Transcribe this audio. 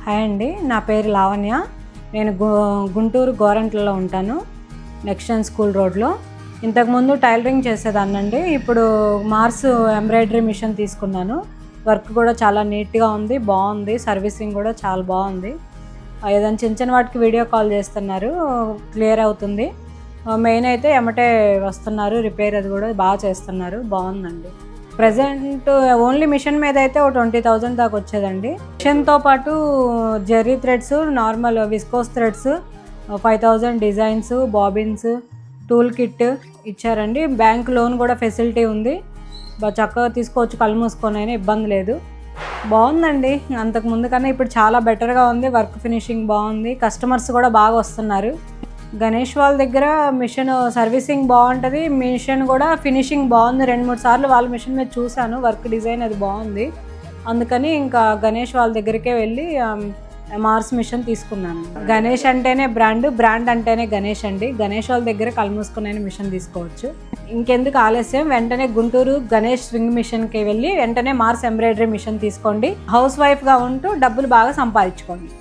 Hi అండి, నా పేరు లావణ్య. నేను గుంటూరు గోరంట్లలో ఉంటాను, నెక్షన్ స్కూల్ రోడ్లో. ఇంతకుముందు టైలరింగ్ చేసేదాన్నండి. ఇప్పుడు మార్స్ ఎంబ్రాయిడరీ మిషన్ తీసుకున్నాను. వర్క్ కూడా చాలా నీట్గా ఉంది, బాగుంది. సర్వీసింగ్ కూడా చాలా బాగుంది. ఏదైనా చిన్న చిన్న వాటికి వీడియో కాల్ చేస్తున్నారు, క్లియర్ అవుతుంది. మెయిన్ అయితే ఎమ్మటే వస్తున్నారు, రిపేర్ అది కూడా బాగా చేస్తున్నారు, బాగుందండి. ప్రజెంట్ ఓన్లీ మిషన్ మీద అయితే ఒక 20,000 దాకా వచ్చేదండి. మిషన్తో పాటు Jerry threads, normal viscose threads 5,000, designs, bobbins, tool kit ఇచ్చారండి. బ్యాంక్ లోన్ కూడా ఫెసిలిటీ ఉంది, బాగా చక్కగా తీసుకోవచ్చు, కళ్ళు మూసుకొని అయినా ఇబ్బంది లేదు. బాగుందండి, అంతకు ముందు కన్నా ఇప్పుడు చాలా బెటర్గా ఉంది. వర్క్ ఫినిషింగ్ బాగుంది, కస్టమర్స్ కూడా బాగా వస్తున్నారు. గణేష్ వాళ్ళ దగ్గర మిషన్ సర్వీసింగ్ బాగుంటుంది, మిషన్ కూడా ఫినిషింగ్ బాగుంది. 2-3 సార్లు వాళ్ళ మిషన్ మీద చూశాను, వర్క్ డిజైన్ అది బాగుంది. అందుకని ఇంకా గణేష్ వాళ్ళ దగ్గరికే వెళ్ళి మార్స్ మిషన్ తీసుకున్నాను. గణేష్ అంటేనే బ్రాండ్ అంటేనే గణేష్ అండి. గణేష్ వాళ్ళ దగ్గర కళ్ళు మూసుకునే మిషన్ తీసుకోవచ్చు. ఇంకెందుకు ఆలస్యం, వెంటనే గుంటూరు గణేష్ స్వింగ్ మిషన్కి వెళ్ళి వెంటనే మార్స్ ఎంబ్రాయిడరీ మిషన్ తీసుకోండి. హౌస్ వైఫ్గా ఉంటూ డబ్బులు బాగా సంపాదించుకోండి.